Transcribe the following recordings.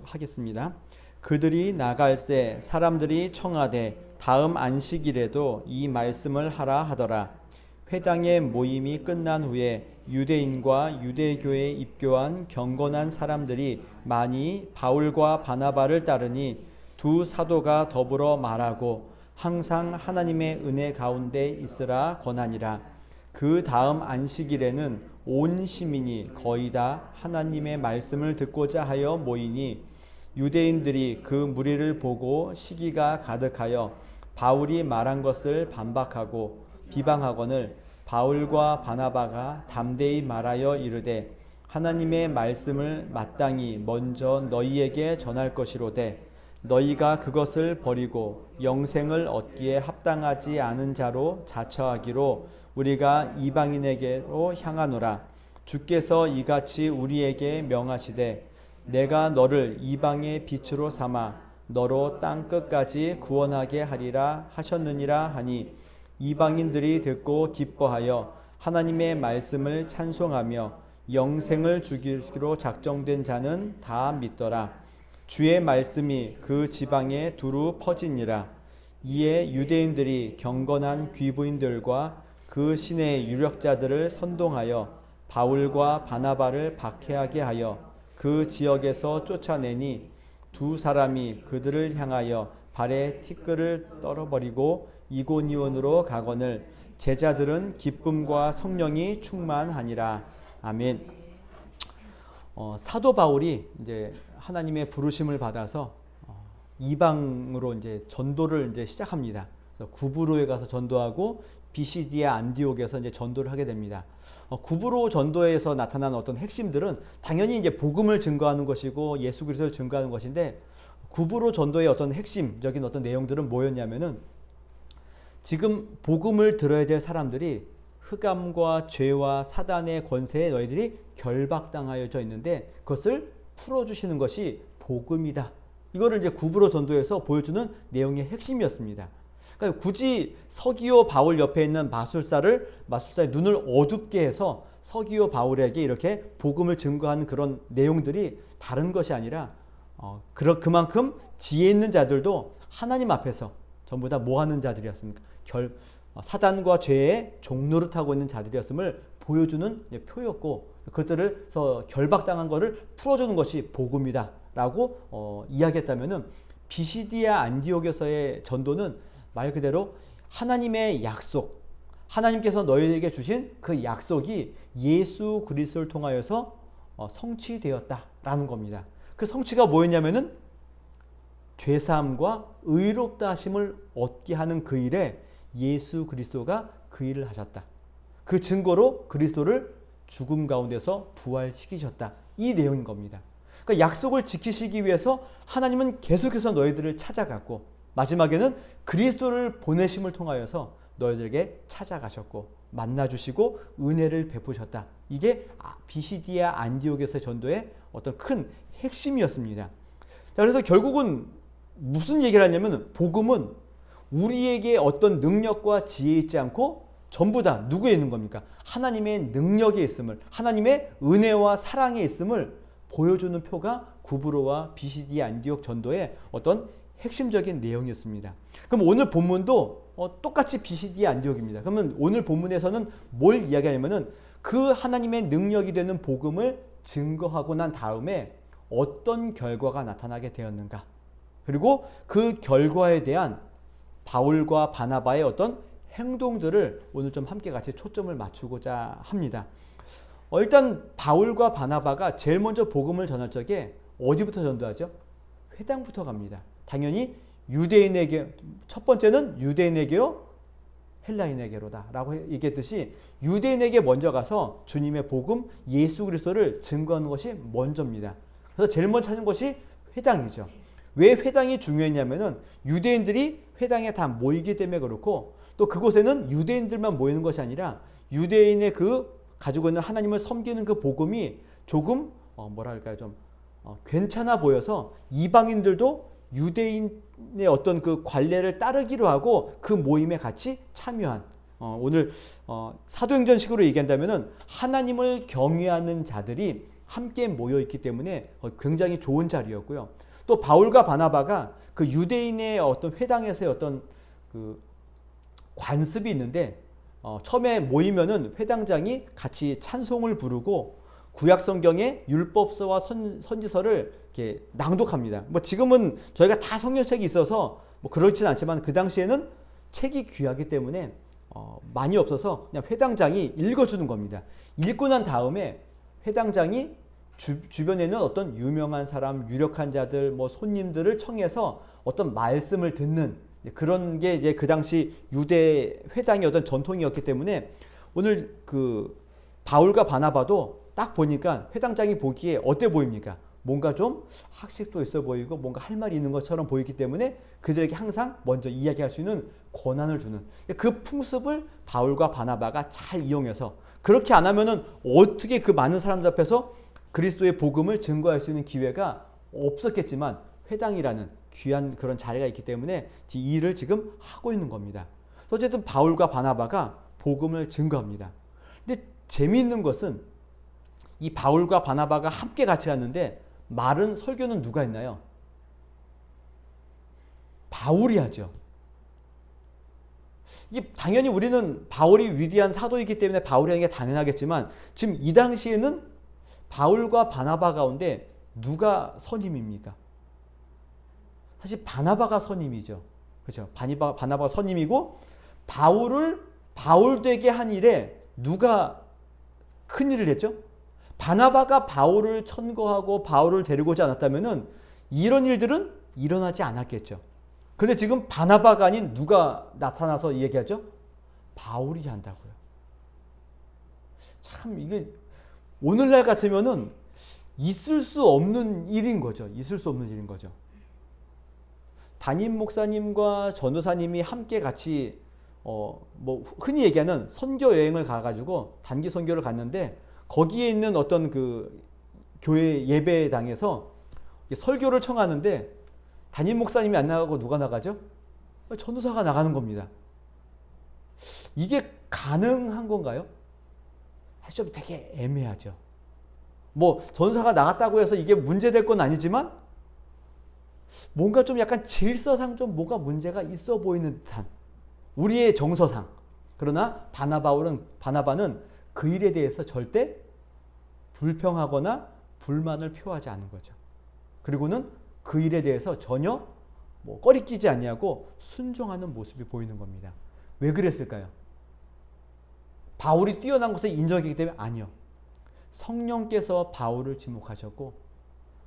하겠습니다. 그들이 나갈새 사람들이 청하되 다음 안식일에도 이 말씀을 하라 하더라. 회당의 모임이 끝난 후에 유대인과 유대교에 입교한 경건한 사람들이 많이 바울과 바나바를 따르니 두 사도가 더불어 말하고 항상 하나님의 은혜 가운데 있으라 권하니라. 그 다음 안식일에는 온 시민이 거의 다 하나님의 말씀을 듣고자 하여 모이니 유대인들이 그 무리를 보고 시기가 가득하여 바울이 말한 것을 반박하고 비방하거늘 바울과 바나바가 담대히 말하여 이르되 하나님의 말씀을 마땅히 먼저 너희에게 전할 것이로되 너희가 그것을 버리고 영생을 얻기에 합당하지 않은 자로 자처하기로 우리가 이방인에게로 향하노라. 주께서 이같이 우리에게 명하시되 내가 너를 이방의 빛으로 삼아 너로 땅 끝까지 구원하게 하리라 하셨느니라 하니 이방인들이 듣고 기뻐하여 하나님의 말씀을 찬송하며 영생을 주기로 작정된 자는 다 믿더라. 주의 말씀이 그 지방에 두루 퍼지니라. 이에 유대인들이 경건한 귀부인들과 그 시내의 유력자들을 선동하여 바울과 바나바를 박해하게 하여 그 지역에서 쫓아내니 두 사람이 그들을 향하여 발에 티끌을 떨어버리고 이고니온으로 가거늘 제자들은 기쁨과 성령이 충만하니라. 아멘. 사도 바울이 이제 하나님의 부르심을 받아서 이방으로 이제 전도를 이제 시작합니다. 그래서 구브로에 가서 전도하고 비시디아 안디옥에서 이제 전도를 하게 됩니다. 구브로 전도에서 나타난 어떤 핵심들은 당연히 이제 복음을 증거하는 것이고 예수 그리스도를 증거하는 것인데 구브로 전도의 어떤 핵심적인 어떤 내용들은 뭐였냐면은 지금 복음을 들어야 될 사람들이 흑암과 죄와 사단의 권세에 너희들이 결박당하여져 있는데 그것을 풀어주시는 것이 복음이다. 이거를 이제 구브로 전도에서 보여주는 내용의 핵심이었습니다. 그러니까 굳이 서기오 바울 옆에 있는 마술사의 눈을 어둡게 해서 서기오 바울에게 이렇게 복음을 증거하는 그런 내용들이 다른 것이 아니라 그만큼 지혜 있는 자들도 하나님 앞에서 전부 다 뭐 하는 자들이었습니까? 사단과 죄의 종노릇하고 있는 자들이었음을 보여주는 표였고 그들을 결박당한 것을 풀어주는 것이 복음이다 라고 이야기했다면은 비시디아 안디옥에서의 전도는 말 그대로 하나님의 약속, 하나님께서 너희에게 주신 그 약속이 예수 그리스도를 통하여서 성취되었다라는 겁니다. 그 성취가 뭐였냐면은 죄사함과 의롭다 하심을 얻게 하는 그 일에 예수 그리스도가 그 일을 하셨다. 그 증거로 그리스도를 죽음 가운데서 부활시키셨다. 이 내용인 겁니다. 그러니까 약속을 지키시기 위해서 하나님은 계속해서 너희들을 찾아갔고 마지막에는 그리스도를 보내심을 통하여서 너희들에게 찾아가셨고 만나주시고 은혜를 베푸셨다. 이게 비시디아 안디옥에서의 전도의 어떤 큰 핵심이었습니다. 자, 그래서 결국은 무슨 얘기를 하냐면 복음은 우리에게 어떤 능력과 지혜 있지 않고 전부 다 누구에 있는 겁니까? 하나님의 능력에 있음을, 하나님의 은혜와 사랑에 있음을 보여주는 표가 구브로와 비시디아 안디옥 전도의 어떤 핵심적인 내용이었습니다. 그럼 오늘 본문도 똑같이 비시디아 안디옥입니다. 그러면 오늘 본문에서는 뭘 이야기하냐면은 그 하나님의 능력이 되는 복음을 증거하고 난 다음에 어떤 결과가 나타나게 되었는가? 그리고 그 결과에 대한 바울과 바나바의 어떤 행동들을 오늘 좀 함께 같이 초점을 맞추고자 합니다. 일단 바울과 바나바가 제일 먼저 복음을 전할 적에 어디부터 전도하죠? 회당부터 갑니다. 당연히 유대인에게, 첫 번째는 유대인에게요 헬라인에게로다 라고 얘기했듯이 유대인에게 먼저 가서 주님의 복음 예수 그리스도를 증거하는 것이 먼저입니다. 그래서 제일 먼저 찾는 것이 회당이죠. 왜 회당이 중요했냐면은 유대인들이 회당에 다 모이기 때문에 그렇고 또 그곳에는 유대인들만 모이는 것이 아니라 유대인의 그 가지고 있는 하나님을 섬기는 그 복음이 조금 좀 괜찮아 보여서 이방인들도 유대인의 어떤 그 관례를 따르기로 하고 그 모임에 같이 참여한 오늘 사도행전식으로 얘기한다면은 하나님을 경외하는 자들이 함께 모여 있기 때문에 굉장히 좋은 자리였고요. 또 바울과 바나바가 그 유대인의 어떤 회당에서의 어떤 그 관습이 있는데 처음에 모이면은 회당장이 같이 찬송을 부르고 구약 성경의 율법서와 선지서를 이렇게 낭독합니다. 뭐 지금은 저희가 다 성경책이 있어서 뭐 그렇진 않지만 그 당시에는 책이 귀하기 때문에 많이 없어서 그냥 회당장이 읽어주는 겁니다. 읽고 난 다음에 회당장이 주변에 있는 어떤 유명한 사람, 유력한 자들, 뭐 손님들을 청해서 어떤 말씀을 듣는 그런 게 이제 그 당시 유대 회당의 어떤 전통이었기 때문에 오늘 그 바울과 바나바도 딱 보니까 회당장이 보기에 어때 보입니까? 뭔가 좀 학식도 있어 보이고 뭔가 할 말이 있는 것처럼 보이기 때문에 그들에게 항상 먼저 이야기할 수 있는 권한을 주는 그 풍습을 바울과 바나바가 잘 이용해서 그렇게 안 하면은 어떻게 그 많은 사람들 앞에서 그리스도의 복음을 증거할 수 있는 기회가 없었겠지만 회당이라는 귀한 그런 자리가 있기 때문에 이 일을 지금 하고 있는 겁니다. 어쨌든 바울과 바나바가 복음을 증거합니다. 근데 재미있는 것은 이 바울과 바나바가 함께 같이 갔는데 말은 설교는 누가 했나요? 바울이 하죠. 이게 당연히 우리는 바울이 위대한 사도이기 때문에 바울이 하는 게 당연하겠지만 지금 이 당시에는 바울과 바나바 가운데 누가 선임입니까? 사실 바나바가 선임이죠. 그렇죠? 바나바가 선임이고 바울을 바울 되게 한 일에 누가 큰 일을 했죠? 바나바가 바울을 천거하고 바울을 데리고 오지 않았다면은 이런 일들은 일어나지 않았겠죠. 근데 지금 바나바가 아닌 누가 나타나서 얘기하죠? 바울이 한다고요. 참 이게 오늘날 같으면은 있을 수 없는 일인 거죠. 있을 수 없는 일인 거죠. 담임 목사님과 전도사님이 함께 같이 뭐 흔히 얘기하는 선교 여행을 가가지고 단기 선교를 갔는데 거기에 있는 어떤 그 교회 예배당에서 설교를 청하는데 담임 목사님이 안 나가고 누가 나가죠? 전도사가 나가는 겁니다. 이게 가능한 건가요? 사실 좀 되게 애매하죠. 뭐 전도사가 나갔다고 해서 이게 문제될 건 아니지만 뭔가 좀 약간 질서상 좀 뭐가 문제가 있어 보이는 듯한 우리의 정서상. 그러나 바나바는 그 일에 대해서 절대 불평하거나 불만을 표하지 않은 거죠. 그리고는 그 일에 대해서 전혀 뭐 꺼리끼지 않냐고 순종하는 모습이 보이는 겁니다. 왜 그랬을까요? 바울이 뛰어난 것을 인정했기 때문에 아니요. 성령께서 바울을 지목하셨고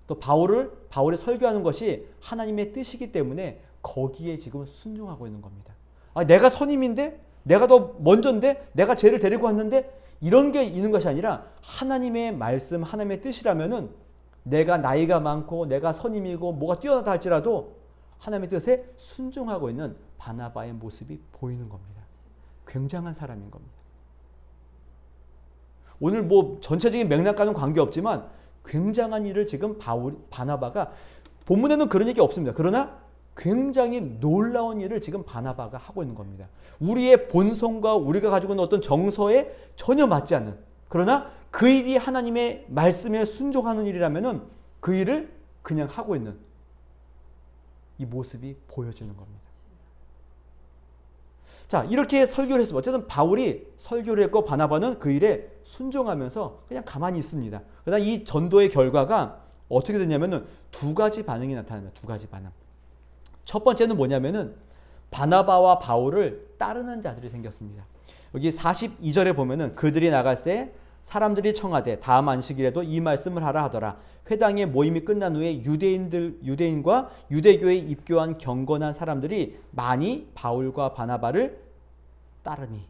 또 바울이 설교하는 것이 하나님의 뜻이기 때문에 거기에 지금 순종하고 있는 겁니다. 내가 선임인데 내가 더 먼저인데 내가 쟤를 데리고 왔는데 이런 게 있는 것이 아니라 하나님의 말씀 하나님의 뜻이라면은 내가 나이가 많고 내가 선임이고 뭐가 뛰어나다 할지라도 하나님의 뜻에 순종하고 있는 바나바의 모습이 보이는 겁니다. 굉장한 사람인 겁니다. 오늘 뭐 전체적인 맥락과는 관계없지만 굉장한 일을 지금 바나바가 본문에는 그런 얘기 없습니다. 그러나 굉장히 놀라운 일을 지금 바나바가 하고 있는 겁니다. 우리의 본성과 우리가 가지고 있는 어떤 정서에 전혀 맞지 않는 그러나 그 일이 하나님의 말씀에 순종하는 일이라면은 그 일을 그냥 하고 있는 이 모습이 보여지는 겁니다. 자, 이렇게 설교를 했습니다. 어쨌든 바울이 설교를 했고 바나바는 그 일에 순종하면서 그냥 가만히 있습니다. 그러나 이 전도의 결과가 어떻게 되냐면은 두 가지 반응이 나타납니다. 두 가지 반응. 첫 번째는 뭐냐면은 바나바와 바울을 따르는 자들이 생겼습니다. 여기 42절에 보면은 그들이 나갈 때 사람들이 청하되 다음 안식일에도 이 말씀을 하라 하더라. 회당의 모임이 끝난 후에 유대인과 유대교에 입교한 경건한 사람들이 많이 바울과 바나바를 따르니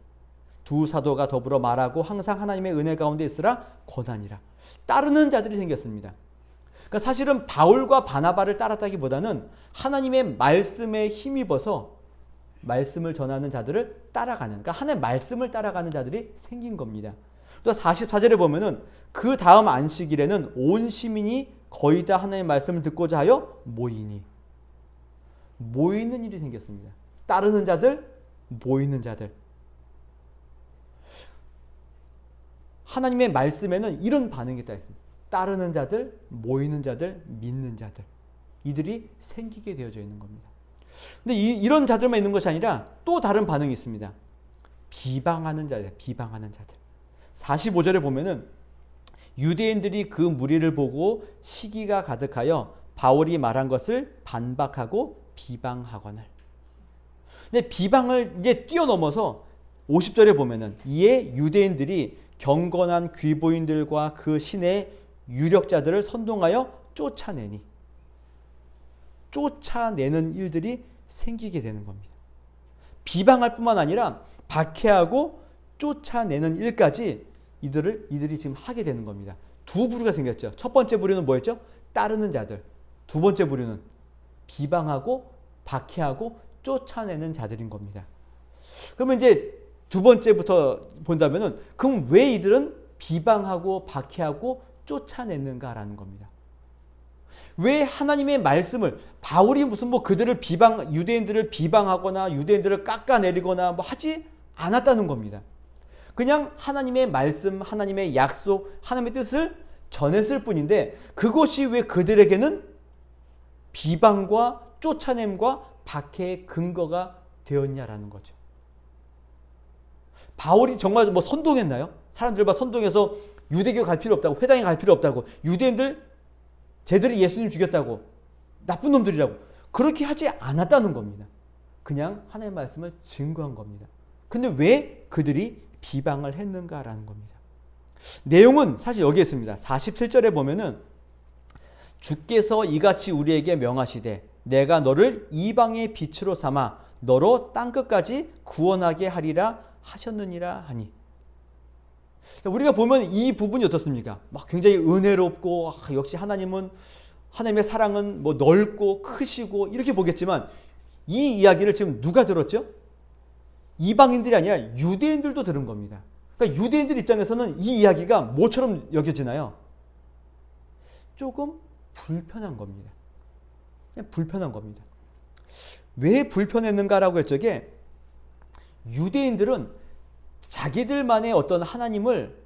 두 사도가 더불어 말하고 항상 하나님의 은혜 가운데 있으라 권하니라. 따르는 자들이 생겼습니다. 그러니까 사실은 바울과 바나바를 따랐다기보다는 하나님의 말씀에 힘입어서 말씀을 전하는 자들을 따라가는, 그러니까 하나님의 말씀을 따라가는 자들이 생긴 겁니다. 또 44절에 보면은 그 다음 안식일에는 온 시민이 거의 다 하나님의 말씀을 듣고자 하여 모이는 일이 생겼습니다. 따르는 자들, 모이는 자들. 하나님의 말씀에는 이런 반응이 있다 했습니다. 따르는 자들, 모이는 자들, 믿는 자들, 이들이 생기게 되어져 있는 겁니다. 근데 이런 자들만 있는 것이 아니라 또 다른 반응이 있습니다. 비방하는 자들, 비방하는 자들. 45절에 보면은 유대인들이 그 무리를 보고 시기가 가득하여 바울이 말한 것을 반박하고 비방하거늘. 근데 비방을 이제 뛰어넘어서 50절에 보면은 이에 유대인들이 경건한 귀보인들과 그 신의 유력자들을 선동하여 쫓아내니, 쫓아내는 일들이 생기게 되는 겁니다. 비방할 뿐만 아니라 박해하고 쫓아내는 일까지 이들이 지금 하게 되는 겁니다. 두 부류가 생겼죠. 첫 번째 부류는 뭐였죠? 따르는 자들. 두 번째 부류는 비방하고 박해하고 쫓아내는 자들인 겁니다. 그러면 이제 두 번째부터 본다면은 그럼 왜 이들은 비방하고 박해하고 쫓아냈는가라는 겁니다. 왜 하나님의 말씀을, 바울이 무슨 뭐 그들을 유대인들을 비방하거나 유대인들을 깎아내리거나 뭐 하지 않았다는 겁니다. 그냥 하나님의 말씀, 하나님의 약속, 하나님의 뜻을 전했을 뿐인데 그것이 왜 그들에게는 비방과 쫓아냄과 박해의 근거가 되었냐라는 거죠. 바울이 정말 뭐 선동했나요? 사람들과 선동해서 유대교 갈 필요 없다고, 회당에 갈 필요 없다고, 유대인들 쟤들이 예수님 죽였다고, 나쁜 놈들이라고, 그렇게 하지 않았다는 겁니다. 그냥 하나님의 말씀을 증거한 겁니다. 근데 왜 그들이 비방을 했는가라는 겁니다. 내용은 사실 여기에 있습니다. 47절에 보면은 주께서 이같이 우리에게 명하시되 내가 너를 이방의 빛으로 삼아 너로 땅끝까지 구원하게 하리라 하셨느니라 하니. 우리가 보면 이 부분이 어떻습니까? 막 굉장히 은혜롭고 역시 하나님의 사랑은 뭐 넓고 크시고 이렇게 보겠지만 이 이야기를 지금 누가 들었죠? 이방인들이 아니라 유대인들도 들은 겁니다. 그러니까 유대인들 입장에서는 이 이야기가 뭐처럼 여겨지나요? 조금 불편한 겁니다. 그냥 불편한 겁니다. 왜 불편했는가라고 했저게 유대인들은 자기들만의 어떤 하나님을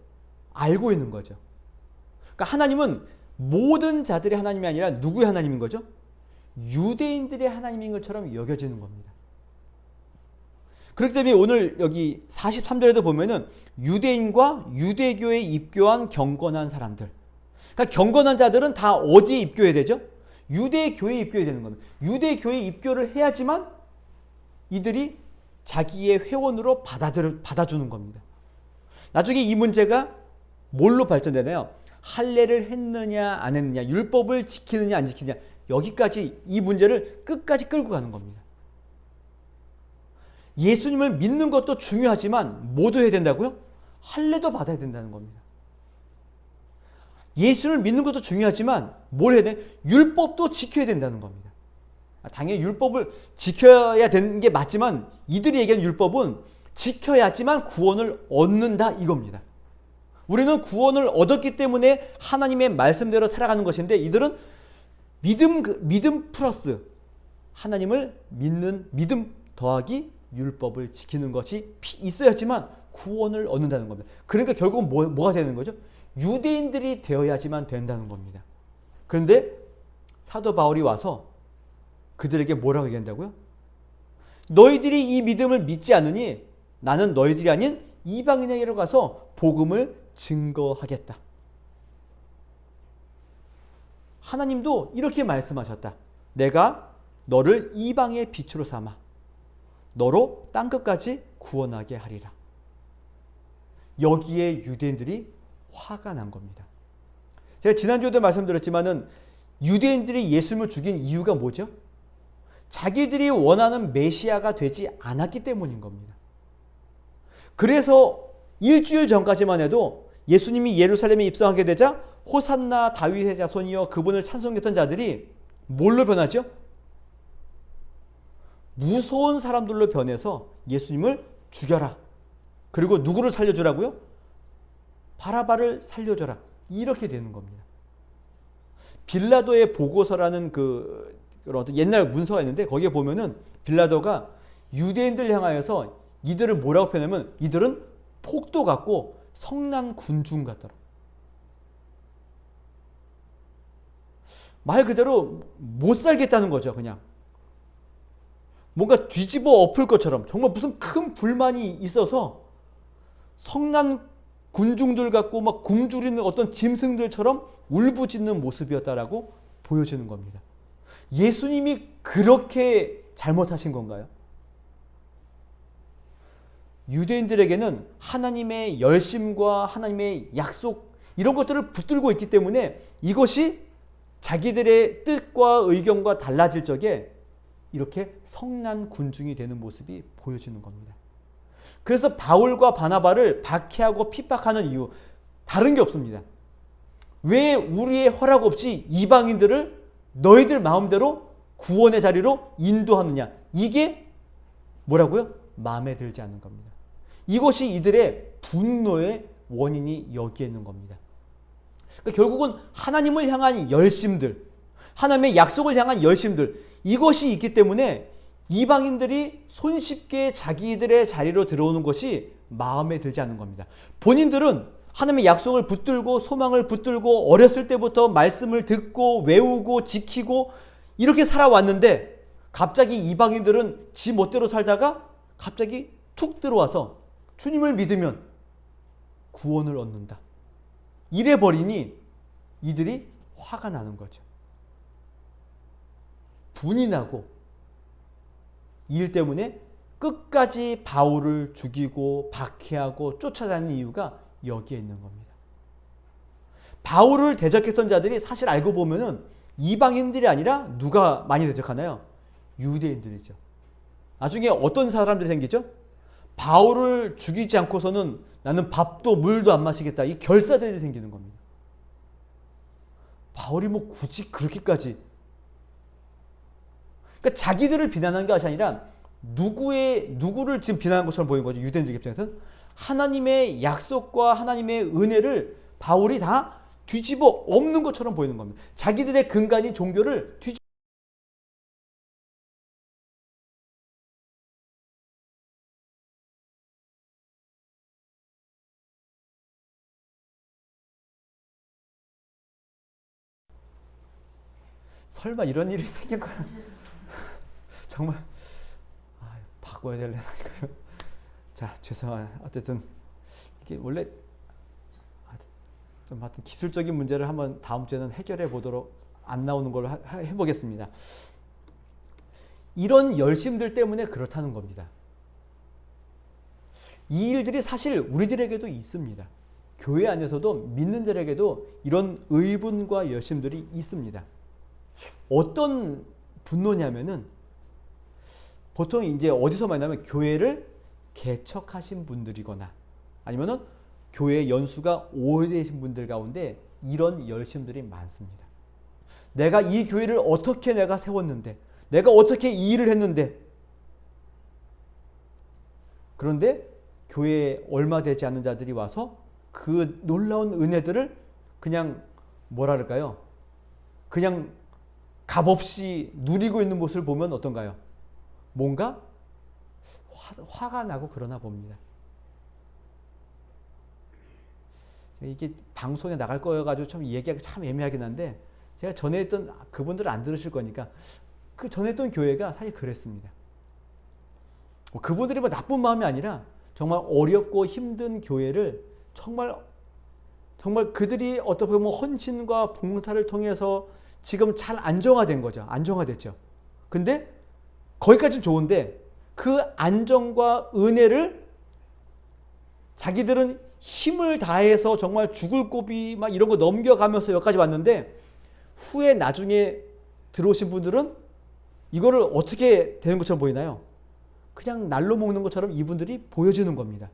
알고 있는 거죠. 그러니까 하나님은 모든 자들의 하나님이 아니라 누구의 하나님인 거죠? 유대인들의 하나님인 것처럼 여겨지는 겁니다. 그렇기 때문에 오늘 여기 43절에도 보면은 유대인과 유대교에 입교한 경건한 사람들. 그러니까 경건한 자들은 다 어디에 입교해야 되죠? 유대교에 입교해야 되는 겁니다. 유대교에 입교를 해야지만 이들이 자기의 회원으로 받아주는 겁니다. 나중에 이 문제가 뭘로 발전되나요? 할례를 했느냐 안 했느냐, 율법을 지키느냐 안 지키느냐, 여기까지 이 문제를 끝까지 끌고 가는 겁니다. 예수님을 믿는 것도 중요하지만 뭐도 해야 된다고요? 할례도 받아야 된다는 겁니다. 예수를 믿는 것도 중요하지만 뭘 해야 돼? 율법도 지켜야 된다는 겁니다. 당연히 율법을 지켜야 되는 게 맞지만 이들이 얘기하는 율법은 지켜야지만 구원을 얻는다 이겁니다. 우리는 구원을 얻었기 때문에 하나님의 말씀대로 살아가는 것인데 이들은 믿음 플러스 하나님을 믿는 믿음 더하기 율법을 지키는 것이 있어야지만 구원을 얻는다는 겁니다. 그러니까 결국은 뭐가 되는 거죠? 유대인들이 되어야지만 된다는 겁니다. 그런데 사도 바울이 와서 그들에게 뭐라고 얘기한다고요? 너희들이 이 믿음을 믿지 않으니 나는 너희들이 아닌 이방인에게로 가서 복음을 증거하겠다. 하나님도 이렇게 말씀하셨다. 내가 너를 이방의 빛으로 삼아 너로 땅끝까지 구원하게 하리라. 여기에 유대인들이 화가 난 겁니다. 제가 지난주에도 말씀드렸지만은 유대인들이 예수님을 죽인 이유가 뭐죠? 자기들이 원하는 메시아가 되지 않았기 때문인 겁니다. 그래서 일주일 전까지만 해도 예수님이 예루살렘에 입성하게 되자 호산나 다윗의 자손이여 그분을 찬송했던 자들이 뭘로 변하죠? 무서운 사람들로 변해서 예수님을 죽여라. 그리고 누구를 살려주라고요? 바라바를 살려줘라. 이렇게 되는 겁니다. 빌라도의 보고서라는 어떤 옛날 문서가 있는데 거기에 보면은 빌라도가 유대인들 향하여서 이들을 뭐라고 표현하면 이들은 폭도 같고 성난 군중 같더라. 말 그대로 못 살겠다는 거죠. 그냥 뭔가 뒤집어 엎을 것처럼 정말 무슨 큰 불만이 있어서 성난 군중들 같고 막 굶주리는 어떤 짐승들처럼 울부짖는 모습이었다라고 보여지는 겁니다. 예수님이 그렇게 잘못하신 건가요? 유대인들에게는 하나님의 열심과 하나님의 약속 이런 것들을 붙들고 있기 때문에 이것이 자기들의 뜻과 의견과 달라질 적에 이렇게 성난 군중이 되는 모습이 보여지는 겁니다. 그래서 바울과 바나바를 박해하고 핍박하는 이유 다른 게 없습니다. 왜 우리의 허락 없이 이방인들을 너희들 마음대로 구원의 자리로 인도하느냐. 이게 뭐라고요? 마음에 들지 않는 겁니다. 이것이 이들의 분노의 원인이 여기에 있는 겁니다. 그러니까 결국은 하나님을 향한 열심들, 하나님의 약속을 향한 열심들, 이것이 있기 때문에 이방인들이 손쉽게 자기들의 자리로 들어오는 것이 마음에 들지 않는 겁니다. 본인들은 하나님의 약속을 붙들고 소망을 붙들고 어렸을 때부터 말씀을 듣고 외우고 지키고 이렇게 살아왔는데 갑자기 이방인들은 지 멋대로 살다가 갑자기 툭 들어와서 주님을 믿으면 구원을 얻는다. 이래 버리니 이들이 화가 나는 거죠. 분이 나고 이 일 때문에 끝까지 바울을 죽이고 박해하고 쫓아다니는 이유가 여기에 있는 겁니다. 바울을 대적했던 자들이 사실 알고 보면은 이방인들이 아니라 누가 많이 대적하나요? 유대인들이죠. 나중에 어떤 사람들이 생기죠? 바울을 죽이지 않고서는 나는 밥도 물도 안 마시겠다. 이 결사들이 생기는 겁니다. 바울이 뭐 굳이 그렇게까지 그러니까 자기들을 비난하는 것이 아니라 누구를 지금 비난하는 것처럼 보이는 거죠. 유대인들 입장에서는 하나님의 약속과 하나님의 은혜를 바울이 다 뒤집어 엎는 것처럼 보이는 겁니다. 자기들의 근간인 종교를 뒤집어 설마 이런 일이 생긴 거야? 정말 바꿔야 될래나. 자, 죄송합니다. 어쨌든 이게 원래 좀 하여튼 기술적인 문제를 한번 다음 주에는 해결해 보도록 안 나오는 걸로 해보겠습니다. 이런 열심들 때문에 그렇다는 겁니다. 이 일들이 사실 우리들에게도 있습니다. 교회 안에서도 믿는 자에게도 이런 의분과 열심들이 있습니다. 어떤 분노냐면은 보통 이제 어디서 만나면 교회를 개척하신 분들이거나 아니면은 교회 연수가 오래되신 분들 가운데 이런 열심들이 많습니다. 내가 이 교회를 어떻게 내가 세웠는데, 내가 어떻게 이 일을 했는데, 그런데 교회에 얼마 되지 않는 자들이 와서 그 놀라운 은혜들을 그냥 뭐랄까요? 그냥 값없이 누리고 있는 모습을 보면 어떤가요? 뭔가 화가 나고 그러나 봅니다. 이게 방송에 나갈 거여가지고 참 얘기하기 참 애매하긴 한데 제가 전에 했던 그분들은 안 들으실 거니까 그 전에 했던 교회가 사실 그랬습니다. 그분들이 뭐 나쁜 마음이 아니라 정말 어렵고 힘든 교회를 정말 그들이 어떻게 보면 헌신과 봉사를 통해서 지금 잘 안정화된 거죠. 안정화됐죠. 근데 거기까지는 좋은데 그 안정과 은혜를 자기들은 힘을 다해서 정말 죽을 고비 막 이런 거 넘겨가면서 여기까지 왔는데 후에 나중에 들어오신 분들은 이거를 어떻게 되는 것처럼 보이나요? 그냥 날로 먹는 것처럼 이분들이 보여지는 겁니다.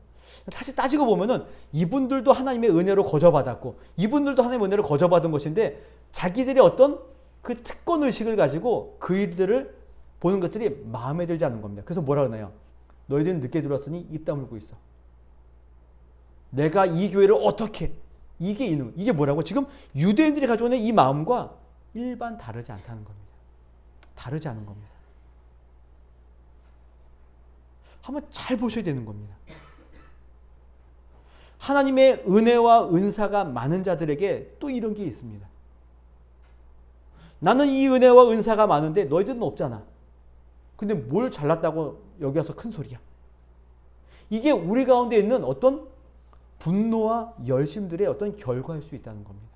사실 따지고 보면은 이분들도 하나님의 은혜로 거저받았고 이분들도 하나님의 은혜로 거저받은 것인데 자기들의 어떤 그 특권 의식을 가지고 그 일들을 보는 것들이 마음에 들지 않는 겁니다. 그래서 뭐라 그러나요? 너희들은 늦게 들어왔으니 입 다물고 있어. 내가 이 교회를 어떻게 이게 뭐라고? 지금 유대인들이 가져오는 이 마음과 일반 다르지 않다는 겁니다. 다르지 않은 겁니다. 한번 잘 보셔야 되는 겁니다. 하나님의 은혜와 은사가 많은 자들에게 또 이런 게 있습니다. 나는 이 은혜와 은사가 많은데 너희들은 없잖아. 근데 뭘 잘났다고 여기 와서 큰 소리야. 이게 우리 가운데 있는 어떤 분노와 열심들의 어떤 결과일 수 있다는 겁니다.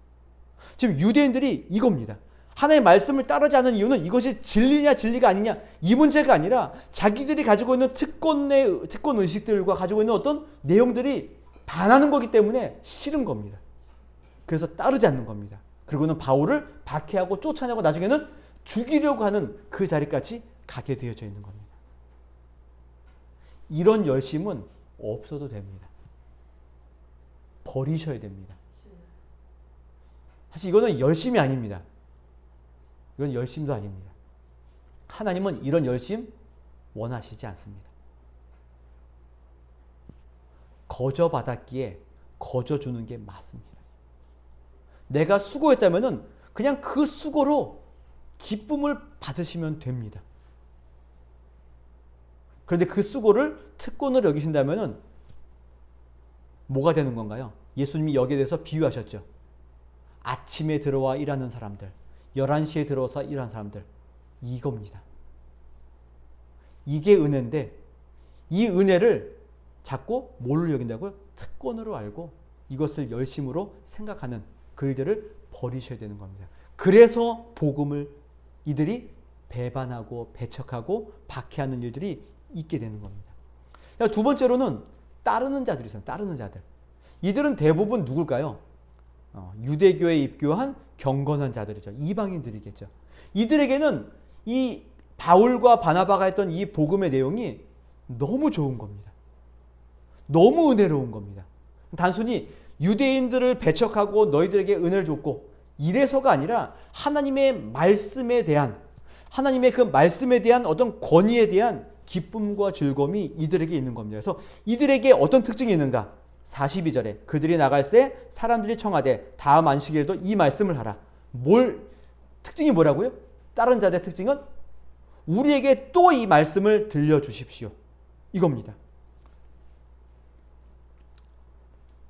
지금 유대인들이 이겁니다. 하나님의 말씀을 따르지 않는 이유는 이것이 진리냐 진리가 아니냐 이 문제가 아니라 자기들이 가지고 있는 특권 의식들과 가지고 있는 어떤 내용들이 반하는 거기 때문에 싫은 겁니다. 그래서 따르지 않는 겁니다. 그리고는 바울을 박해하고 쫓아내고 나중에는 죽이려고 하는 그 자리까지 가게 되어져 있는 겁니다. 이런 열심은 없어도 됩니다. 버리셔야 됩니다. 사실 이거는 열심이 아닙니다. 이건 열심도 아닙니다. 하나님은 이런 열심 원하시지 않습니다. 거저 받았기에 거저 주는 게 맞습니다. 내가 수고했다면은 그냥 그 수고로 기쁨을 받으시면 됩니다. 그런데 그 수고를 특권으로 여기신다면은 뭐가 되는 건가요? 예수님이 여기에 대해서 비유하셨죠. 아침에 들어와 일하는 사람들, 11시에 들어와서 일하는 사람들, 이겁니다. 이게 은혜인데 이 은혜를 자꾸 뭘로 여긴다고요? 특권으로 알고 이것을 열심으로 생각하는 그 일들을 버리셔야 되는 겁니다. 그래서 복음을 이들이 배반하고 배척하고 박해하는 일들이 있게 되는 겁니다. 두 번째로는 따르는 자들이 있어요. 따르는 자들. 이들은 대부분 누굴까요? 유대교에 입교한 경건한 자들이죠. 이방인들이겠죠. 이들에게는 이 바울과 바나바가 했던 이 복음의 내용이 너무 좋은 겁니다. 너무 은혜로운 겁니다. 단순히 유대인들을 배척하고 너희들에게 은혜를 줬고 이래서가 아니라 하나님의 말씀에 대한 하나님의 그 말씀에 대한 어떤 권위에 대한 기쁨과 즐거움이 이들에게 있는 겁니다. 그래서 이들에게 어떤 특징이 있는가? 42절에 그들이 나갈새 사람들이 청하되 다음 안식일에도 이 말씀을 하라. 특징이 뭐라고요? 다른 자들의 특징은 우리에게 또 이 말씀을 들려주십시오. 이겁니다.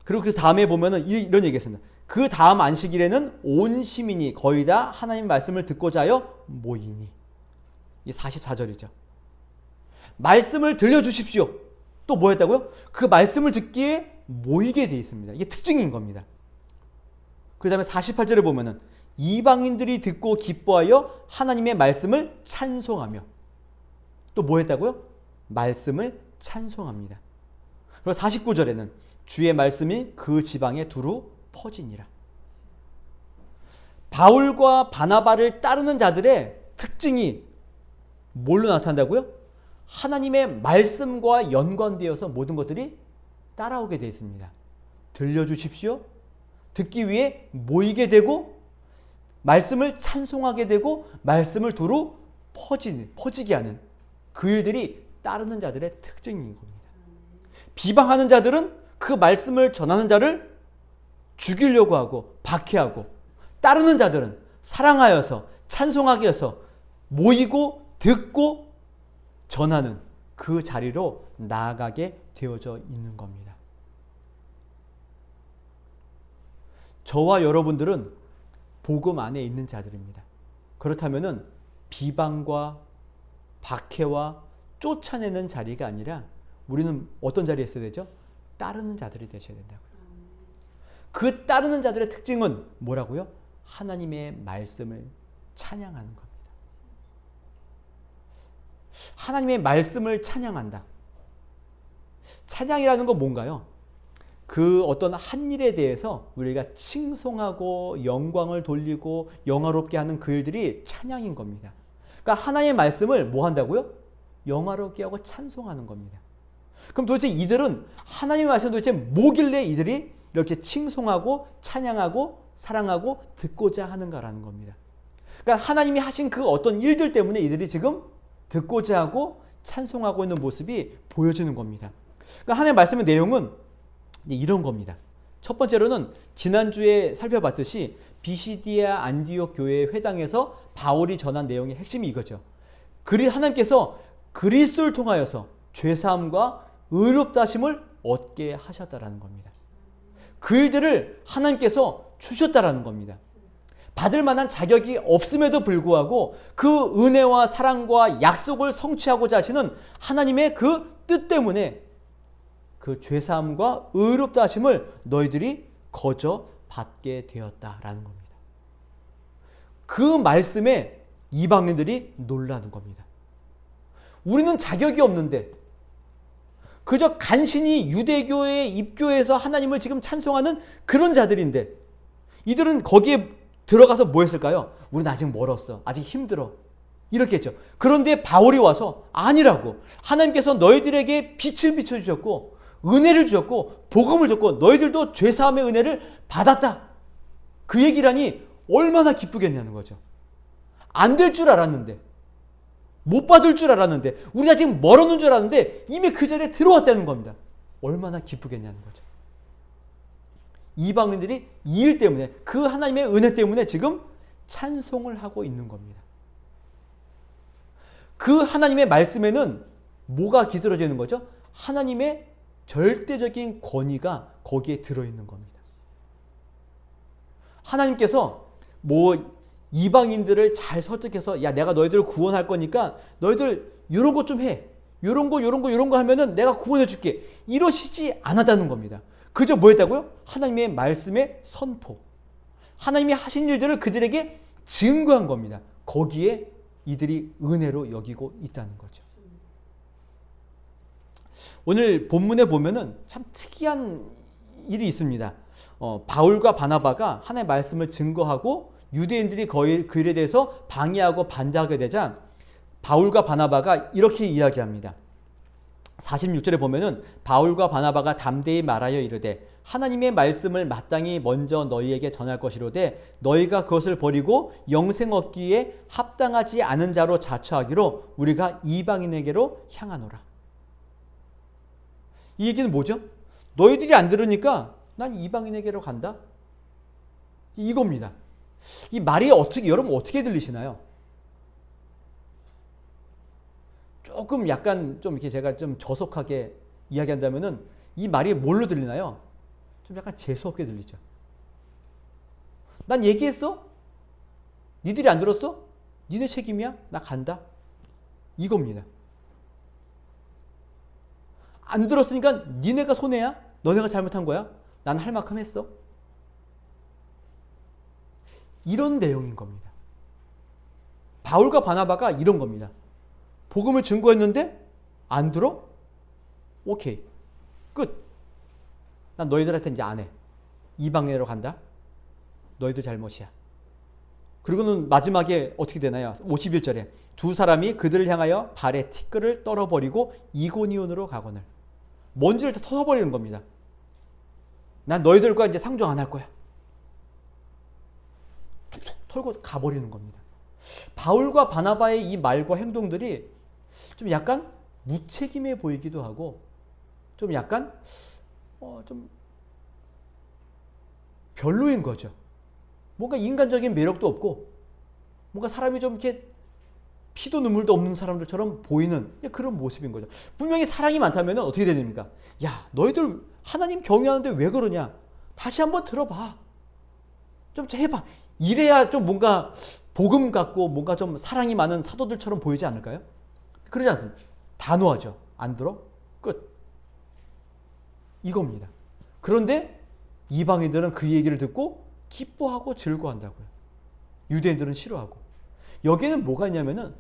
그리고 그 다음에 보면은 이런 얘기가 있습니다. 그 다음 안식일에는 온 시민이 거의 다 하나님 말씀을 듣고자 하여 모이니. 이 44절이죠. 말씀을 들려주십시오. 또 뭐 했다고요? 그 말씀을 듣기에 모이게 되어 있습니다. 이게 특징인 겁니다. 그 다음에 48절에 보면은 이방인들이 듣고 기뻐하여 하나님의 말씀을 찬송하며 또 뭐 했다고요? 말씀을 찬송합니다. 그리고 49절에는 주의 말씀이 그 지방에 두루 퍼지니라. 바울과 바나바를 따르는 자들의 특징이 뭘로 나타난다고요? 하나님의 말씀과 연관되어서 모든 것들이 따라오게 되어 있습니다. 들려주십시오. 듣기 위해 모이게 되고 말씀을 찬송하게 되고 말씀을 두루 퍼지게 하는 그 일들이 따르는 자들의 특징인 겁니다. 비방하는 자들은 그 말씀을 전하는 자를 죽이려고 하고 박해하고 따르는 자들은 사랑하여서 찬송하게 해서 모이고 듣고 전하는 그 자리로 나아가게 되어져 있는 겁니다. 저와 여러분들은 복음 안에 있는 자들입니다. 그렇다면은 비방과 박해와 쫓아내는 자리가 아니라 우리는 어떤 자리에 있어야 되죠? 따르는 자들이 되셔야 된다고요. 그 따르는 자들의 특징은 뭐라고요? 하나님의 말씀을 찬양하는 겁니다. 하나님의 말씀을 찬양한다. 찬양이라는 건 뭔가요? 그 어떤 한 일에 대해서 우리가 칭송하고 영광을 돌리고 영화롭게 하는 그 일들이 찬양인 겁니다. 그러니까 하나님의 말씀을 뭐 한다고요? 영화롭게 하고 찬송하는 겁니다. 그럼 도대체 이들은 하나님의 말씀 도대체 뭐길래 이들이 이렇게 칭송하고 찬양하고 사랑하고 듣고자 하는가라는 겁니다. 그러니까 하나님이 하신 그 어떤 일들 때문에 이들이 지금 듣고자 하고 찬송하고 있는 모습이 보여지는 겁니다. 그러니까 하나님의 말씀의 내용은 이런 겁니다. 첫 번째로는 지난주에 살펴봤듯이 비시디아 안디옥 교회 회당에서 바울이 전한 내용의 핵심이 이거죠. 하나님께서 그리스도를 통하여서 죄사함과 의롭다 하심을 얻게 하셨다라는 겁니다. 그 일들을 하나님께서 주셨다라는 겁니다. 받을 만한 자격이 없음에도 불구하고 그 은혜와 사랑과 약속을 성취하고자 하시는 하나님의 그 뜻 때문에 그 죄사함과 의롭다 하심을 너희들이 거저 받게 되었다라는 겁니다. 그 말씀에 이방인들이 놀라는 겁니다. 우리는 자격이 없는데 그저 간신히 유대교에 입교해서 하나님을 지금 찬송하는 그런 자들인데 이들은 거기에 들어가서 뭐 했을까요? 우리는 아직 멀었어. 아직 힘들어. 이렇게 했죠. 그런데 바울이 와서 아니라고. 하나님께서 너희들에게 빛을 비춰주셨고 은혜를 주셨고 복음을 줬고 너희들도 죄사함의 은혜를 받았다. 그 얘기라니 얼마나 기쁘겠냐는 거죠. 안 될 줄 알았는데 못 받을 줄 알았는데 우리가 지금 멀었는 줄 알았는데 이미 그 자리에 들어왔다는 겁니다. 얼마나 기쁘겠냐는 거죠. 이방인들이 이 일 때문에 그 하나님의 은혜 때문에 지금 찬송을 하고 있는 겁니다. 그 하나님의 말씀에는 뭐가 기들어져 있는 거죠? 하나님의 절대적인 권위가 거기에 들어있는 겁니다. 하나님께서 뭐 이방인들을 잘 설득해서 야 내가 너희들을 구원할 거니까 너희들 이런 것 좀 해. 이런 거 하면은 내가 구원해 줄게. 이러시지 않았다는 겁니다. 그저 뭐 했다고요? 하나님의 말씀의 선포. 하나님이 하신 일들을 그들에게 증거한 겁니다. 거기에 이들이 은혜로 여기고 있다는 거죠. 오늘 본문에 보면은 참 특이한 일이 있습니다. 바울과 바나바가 하나님의 말씀을 증거하고 유대인들이 거의 그 일에 대해서 방해하고 반대하게 되자 바울과 바나바가 이렇게 이야기합니다. 46절에 보면은 바울과 바나바가 담대히 말하여 이르되 하나님의 말씀을 마땅히 먼저 너희에게 전할 것이로되 너희가 그것을 버리고 영생 얻기에 합당하지 않은 자로 자처하기로 우리가 이방인에게로 향하노라. 이 얘기는 뭐죠? 너희들이 안 들으니까 난 이방인에게로 간다. 이겁니다. 이 말이 여러분 어떻게 들리시나요? 조금 약간 좀 이렇게 제가 좀 저속하게 이야기한다면은 이 말이 뭘로 들리나요? 좀 약간 재수없게 들리죠. 난 얘기했어? 니들이 안 들었어? 니네 책임이야? 나 간다. 이겁니다. 안 들었으니까 니네가 손해야? 너네가 잘못한 거야? 난 할 만큼 했어. 이런 내용인 겁니다. 바울과 바나바가 이런 겁니다. 복음을 증거했는데 안 들어? 오케이. 끝. 난 너희들한테 이제 안 해. 이방인으로 간다. 너희들 잘못이야. 그리고는 마지막에 어떻게 되나요? 51절에 두 사람이 그들을 향하여 발에 티끌을 떨어버리고 이고니온으로 가거늘. 먼지를 다 털어버리는 겁니다. 난 너희들과 이제 상종 안 할 거야. 털고 가버리는 겁니다. 바울과 바나바의 이 말과 행동들이 좀 약간 무책임해 보이기도 하고 좀 약간 좀 별로인 거죠. 뭔가 인간적인 매력도 없고 뭔가 사람이 좀 이렇게 피도 눈물도 없는 사람들처럼 보이는 그런 모습인 거죠. 분명히 사랑이 많다면 어떻게 됩니까? 야, 너희들 하나님 경외하는데 왜 그러냐? 다시 한번 들어봐. 좀 해봐. 이래야 좀 뭔가 복음 같고 뭔가 좀 사랑이 많은 사도들처럼 보이지 않을까요? 그러지 않습니다. 단호하죠. 안 들어? 끝. 이겁니다. 그런데 이방인들은 그 얘기를 듣고 기뻐하고 즐거워한다고요. 유대인들은 싫어하고. 여기에는 뭐가 있냐면은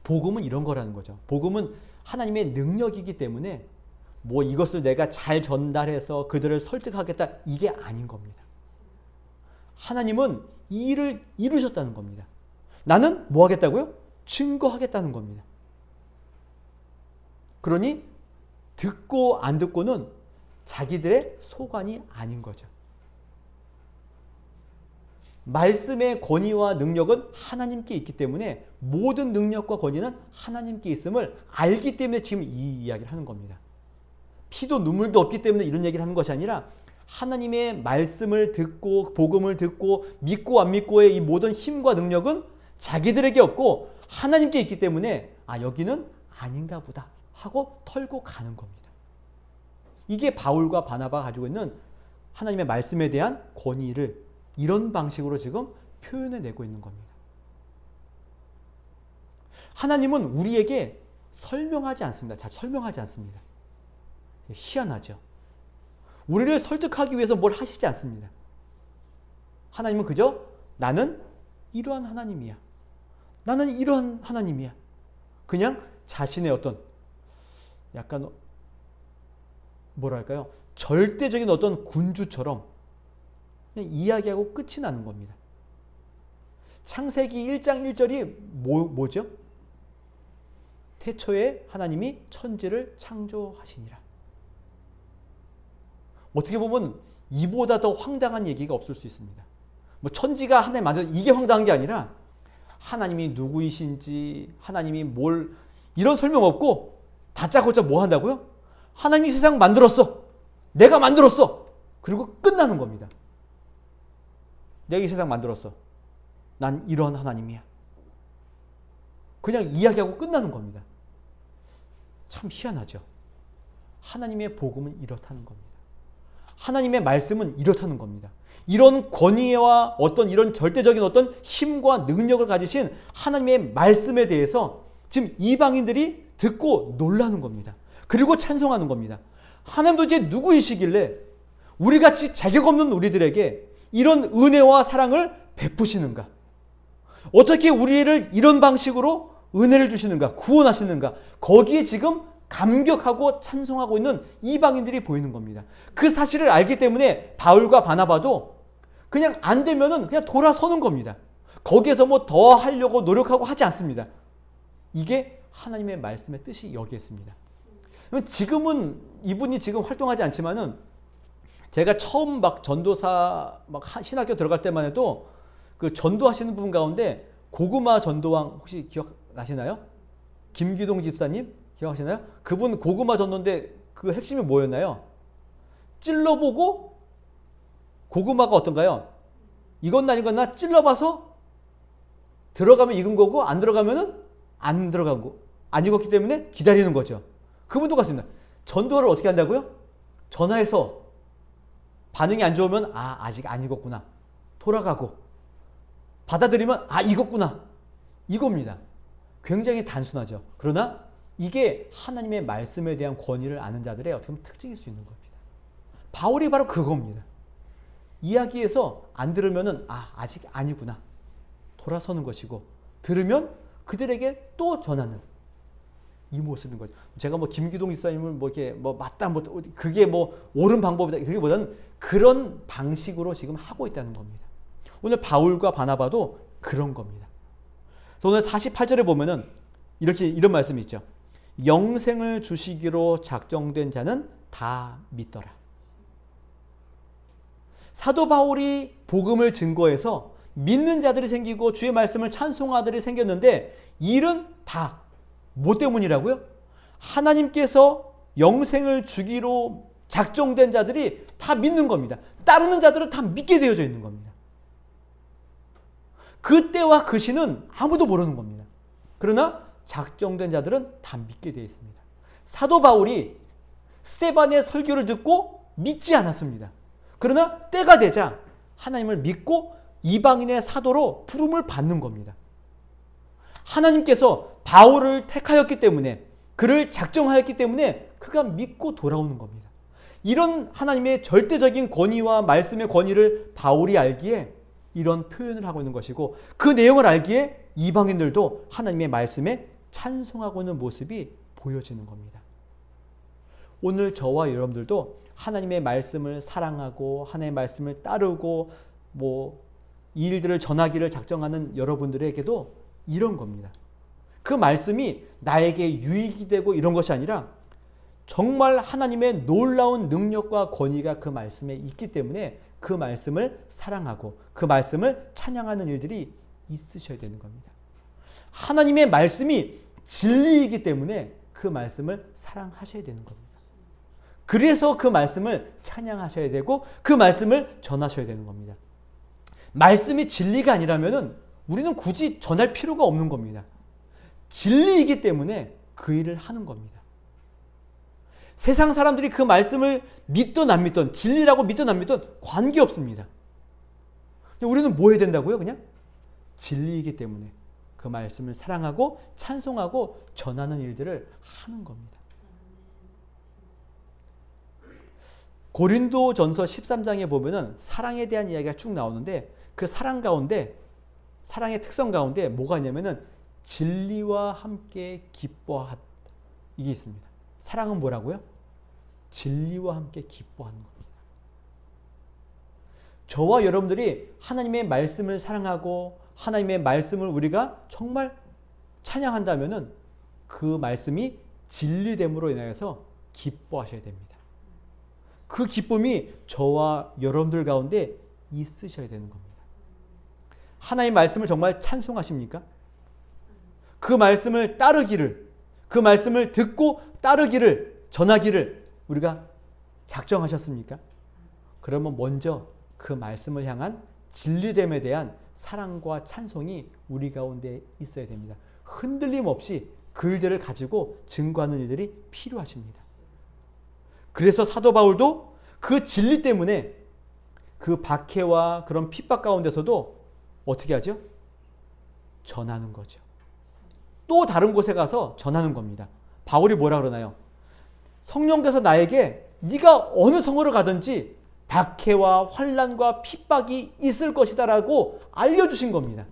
복음은 이런 거라는 거죠. 복음은 하나님의 능력이기 때문에 뭐 이것을 내가 잘 전달해서 그들을 설득하겠다 이게 아닌 겁니다. 하나님은 이 일을 이루셨다는 겁니다. 나는 뭐 하겠다고요? 증거하겠다는 겁니다. 그러니 듣고 안 듣고는 자기들의 소관이 아닌 거죠. 말씀의 권위와 능력은 하나님께 있기 때문에 모든 능력과 권위는 하나님께 있음을 알기 때문에 지금 이 이야기를 하는 겁니다. 피도 눈물도 없기 때문에 이런 얘기를 하는 것이 아니라 하나님의 말씀을 듣고 복음을 듣고 믿고 안 믿고의 이 모든 힘과 능력은 자기들에게 없고 하나님께 있기 때문에 여기는 아닌가 보다 하고 털고 가는 겁니다. 이게 바울과 바나바가 가지고 있는 하나님의 말씀에 대한 권위를 이런 방식으로 지금 표현해내고 있는 겁니다. 하나님은 우리에게 설명하지 않습니다. 잘 설명하지 않습니다. 희한하죠. 우리를 설득하기 위해서 뭘 하시지 않습니다. 하나님은 그저 나는 이러한 하나님이야. 나는 이러한 하나님이야. 그냥 자신의 어떤 약간 뭐랄까요? 절대적인 어떤 군주처럼 그냥 이야기하고 끝이 나는 겁니다. 창세기 1장 1절이 뭐죠? 태초에 하나님이 천지를 창조하시니라. 어떻게 보면 이보다 더 황당한 얘기가 없을 수 있습니다. 뭐 천지가 하나님 만들어 이게 황당한 게 아니라 하나님이 누구이신지 하나님이 뭘 이런 설명 없고 다짜고짜 뭐 한다고요? 하나님이 세상 만들었어. 내가 만들었어. 그리고 끝나는 겁니다. 내가 이 세상 만들었어. 난 이런 하나님이야. 그냥 이야기하고 끝나는 겁니다. 참 희한하죠. 하나님의 복음은 이렇다는 겁니다. 하나님의 말씀은 이렇다는 겁니다. 이런 권위와 어떤 이런 절대적인 어떤 힘과 능력을 가지신 하나님의 말씀에 대해서 지금 이방인들이 듣고 놀라는 겁니다. 그리고 찬송하는 겁니다. 하나님도 이제 누구이시길래 우리같이 자격 없는 우리들에게 이런 은혜와 사랑을 베푸시는가? 어떻게 우리를 이런 방식으로 은혜를 주시는가? 구원하시는가? 거기에 지금 감격하고 찬송하고 있는 이방인들이 보이는 겁니다. 그 사실을 알기 때문에 바울과 바나바도 그냥 안 되면은 그냥 돌아서는 겁니다. 거기에서 뭐 더 하려고 노력하고 하지 않습니다. 이게 하나님의 말씀의 뜻이 여기에 있습니다. 지금은 이분이 지금 활동하지 않지만은 제가 처음 막 전도사 막 신학교 들어갈 때만 해도 그 전도하시는 분 가운데 고구마 전도왕 혹시 기억나시나요? 김기동 집사님 기억하시나요? 그분 고구마 전도인데 그 핵심이 뭐였나요? 찔러보고 고구마가 어떤가요? 익었나 안 익었나 찔러봐서 들어가면 익은 거고 안 들어가면은 안 들어가고 안 익었기 때문에 기다리는 거죠. 그분도 같습니다. 전도를 어떻게 한다고요? 전화해서 반응이 안 좋으면 아직 안 익었구나. 돌아가고 받아들이면 익었구나. 이겁니다. 굉장히 단순하죠. 그러나 이게 하나님의 말씀에 대한 권위를 아는 자들의 어떻게 보면 특징일 수 있는 겁니다. 바울이 바로 그겁니다. 이야기에서 안 들으면은 아직 아니구나. 돌아서는 것이고 들으면 그들에게 또 전하는 이 모습인 거죠. 제가 뭐 김기동 집사님을 뭐 이렇게 뭐 맞다 뭐 그게 뭐 옳은 방법이다 그게보다는 그런 방식으로 지금 하고 있다는 겁니다. 오늘 바울과 바나바도 그런 겁니다. 그래서 오늘 48절에 보면은 이런 말씀이 있죠. 영생을 주시기로 작정된 자는 다 믿더라. 사도 바울이 복음을 증거해서 믿는 자들이 생기고 주의 말씀을 찬송하는 자들이 생겼는데 이 일은 다 뭐 때문이라고요? 하나님께서 영생을 주기로 작정된 자들이 다 믿는 겁니다. 따르는 자들은 다 믿게 되어져 있는 겁니다. 그 때와 그 시는 아무도 모르는 겁니다. 그러나 작정된 자들은 다 믿게 되어 있습니다. 사도 바울이 스데반의 설교를 듣고 믿지 않았습니다. 그러나 때가 되자 하나님을 믿고 이방인의 사도로 부름을 받는 겁니다. 하나님께서 바울을 택하였기 때문에 그를 작정하였기 때문에 그가 믿고 돌아오는 겁니다. 이런 하나님의 절대적인 권위와 말씀의 권위를 바울이 알기에 이런 표현을 하고 있는 것이고 그 내용을 알기에 이방인들도 하나님의 말씀에 찬송하고 있는 모습이 보여지는 겁니다. 오늘 저와 여러분들도 하나님의 말씀을 사랑하고 하나님의 말씀을 따르고 이 일들을 전하기를 작정하는 여러분들에게도 이런 겁니다. 그 말씀이 나에게 유익이 되고 이런 것이 아니라 정말 하나님의 놀라운 능력과 권위가 그 말씀에 있기 때문에 그 말씀을 사랑하고 그 말씀을 찬양하는 일들이 있으셔야 되는 겁니다. 하나님의 말씀이 진리이기 때문에 그 말씀을 사랑하셔야 되는 겁니다. 그래서 그 말씀을 찬양하셔야 되고 그 말씀을 전하셔야 되는 겁니다. 말씀이 진리가 아니라면 우리는 굳이 전할 필요가 없는 겁니다. 진리이기 때문에 그 일을 하는 겁니다. 세상 사람들이 그 말씀을 믿든 안 믿든 진리라고 믿든 안 믿든 관계없습니다. 우리는 뭐 해야 된다고요? 그냥 진리이기 때문에 그 말씀을 사랑하고 찬송하고 전하는 일들을 하는 겁니다. 고린도전서 13장에 보면은 사랑에 대한 이야기가 쭉 나오는데 그 사랑 가운데 사랑의 특성 가운데 뭐가 있냐면은 진리와 함께 기뻐하다 이게 있습니다. 사랑은 뭐라고요? 진리와 함께 기뻐하는 겁니다. 저와 여러분들이 하나님의 말씀을 사랑하고 하나님의 말씀을 우리가 정말 찬양한다면은 그 말씀이 진리됨으로 인하여서 기뻐하셔야 됩니다. 그 기쁨이 저와 여러분들 가운데 있으셔야 되는 겁니다. 하나님의 말씀을 정말 찬송하십니까? 그 말씀을 따르기를, 그 말씀을 듣고 따르기를, 전하기를 우리가 작정하셨습니까? 그러면 먼저 그 말씀을 향한 진리됨에 대한 사랑과 찬송이 우리 가운데 있어야 됩니다. 흔들림 없이 그 일들을 가지고 증거하는 일들이 필요하십니다. 그래서 사도 바울도 그 진리 때문에 그 박해와 그런 핍박 가운데서도 어떻게 하죠? 전하는 거죠. 또 다른 곳에 가서 전하는 겁니다. 바울이 뭐라 그러나요? 성령께서 나에게 네가 어느 성으로 가든지 박해와 환난과 핍박이 있을 것이다 라고 알려주신 겁니다.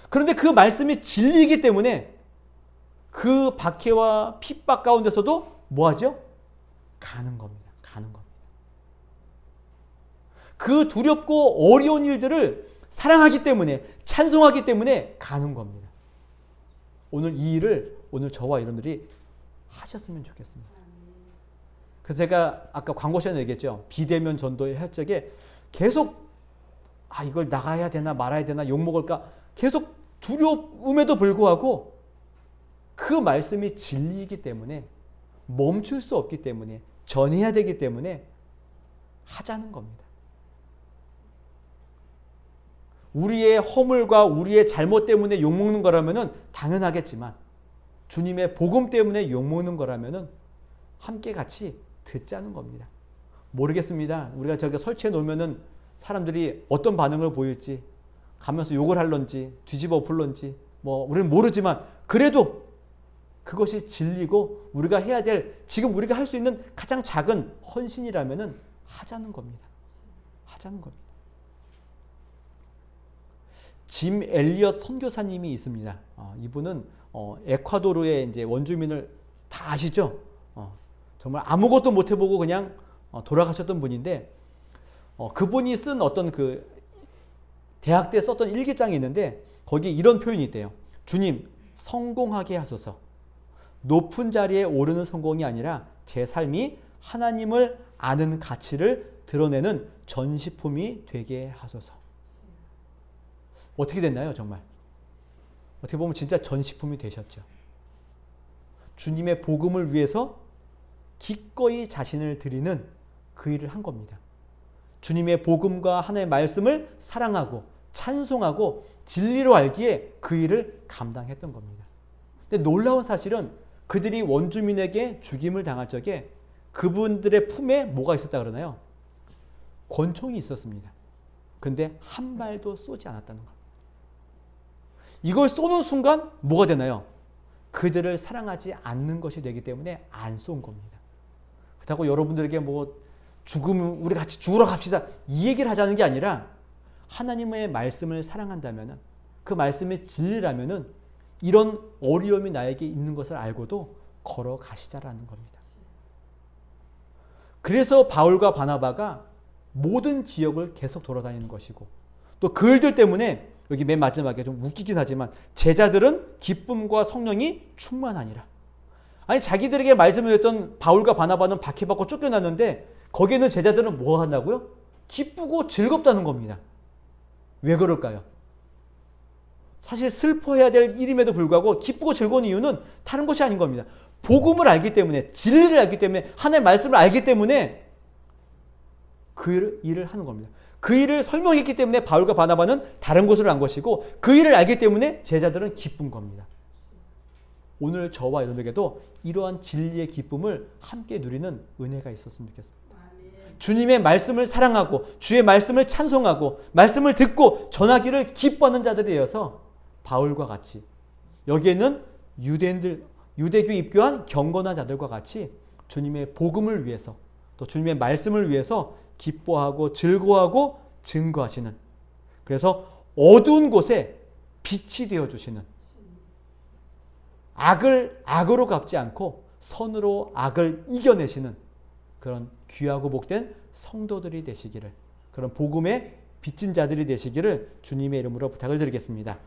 그런데 그 말씀이 진리이기 때문에 그 박해와 핍박 가운데서도 뭐하죠? 가는 겁니다. 가는 겁니다. 그 두렵고 어려운 일들을 사랑하기 때문에 찬송하기 때문에 가는 겁니다. 오늘 이 일을 오늘 저와 여러분들이 하셨으면 좋겠습니다. 그래서 제가 아까 광고 시간에 얘기했죠. 비대면 전도의 할 적에 계속 이걸 나가야 되나 말아야 되나 욕먹을까 계속 두려움에도 불구하고 그 말씀이 진리이기 때문에 멈출 수 없기 때문에 전해야 되기 때문에 하자는 겁니다. 우리의 허물과 우리의 잘못 때문에 욕먹는 거라면 당연하겠지만 주님의 복음 때문에 욕먹는 거라면 함께 같이 듣자는 겁니다. 모르겠습니다. 우리가 저기 설치해 놓으면 사람들이 어떤 반응을 보일지 가면서 욕을 할런지 뒤집어 엎을런지 우리는 모르지만 그래도 그것이 진리고 우리가 해야 될 지금 우리가 할 수 있는 가장 작은 헌신이라면 하자는 겁니다. 하자는 겁니다. 짐 엘리엇 선교사님이 있습니다. 이분은 에콰도르의 이제 원주민을 다 아시죠? 정말 아무것도 못 해보고 그냥 돌아가셨던 분인데 그분이 쓴 어떤 그 대학 때 썼던 일기장이 있는데 거기에 이런 표현이 있대요. 주님 성공하게 하소서. 높은 자리에 오르는 성공이 아니라 제 삶이 하나님을 아는 가치를 드러내는 전시품이 되게 하소서. 어떻게 됐나요, 정말? 어떻게 보면 진짜 전시품이 되셨죠. 주님의 복음을 위해서 기꺼이 자신을 드리는 그 일을 한 겁니다. 주님의 복음과 하나님의 말씀을 사랑하고 찬송하고 진리로 알기에 그 일을 감당했던 겁니다. 근데 놀라운 사실은 그들이 원주민에게 죽임을 당할 적에 그분들의 품에 뭐가 있었다 그러나요? 권총이 있었습니다. 근데 한 발도 쏘지 않았다는 겁니다. 이걸 쏘는 순간 뭐가 되나요? 그들을 사랑하지 않는 것이 되기 때문에 안 쏜 겁니다. 그렇다고 여러분들에게 죽으면 우리 같이 죽으러 갑시다 이 얘기를 하자는 게 아니라 하나님의 말씀을 사랑한다면 그 말씀이 진리라면 이런 어려움이 나에게 있는 것을 알고도 걸어가시자라는 겁니다. 그래서 바울과 바나바가 모든 지역을 계속 돌아다니는 것이고 또 그 일들 때문에 여기 맨 마지막에 좀 웃기긴 하지만 제자들은 기쁨과 성령이 충만하니라. 아니 자기들에게 말씀을 했던 바울과 바나바는 박해받고 쫓겨났는데 거기에 있는 제자들은 뭐 한다고요? 기쁘고 즐겁다는 겁니다. 왜 그럴까요? 사실 슬퍼해야 될 일임에도 불구하고 기쁘고 즐거운 이유는 다른 것이 아닌 겁니다. 복음을 알기 때문에 진리를 알기 때문에 하나님의 말씀을 알기 때문에 그 일을 하는 겁니다. 그 일을 설명했기 때문에 바울과 바나바는 다른 곳으로 간 것이고 그 일을 알기 때문에 제자들은 기쁜 겁니다. 오늘 저와 여러분에게도 이러한 진리의 기쁨을 함께 누리는 은혜가 있었으면 좋겠습니다. 주님의 말씀을 사랑하고 주의 말씀을 찬송하고 말씀을 듣고 전하기를 기뻐하는 자들이 되어서 바울과 같이 여기에는 유대교에 입교한 경건한 자들과 같이 주님의 복음을 위해서 또 주님의 말씀을 위해서 기뻐하고 즐거워하고 증거하시는, 그래서 어두운 곳에 빛이 되어주시는, 악을 악으로 갚지 않고 선으로 악을 이겨내시는 그런 귀하고 복된 성도들이 되시기를, 그런 복음의 빚진 자들이 되시기를 주님의 이름으로 부탁을 드리겠습니다.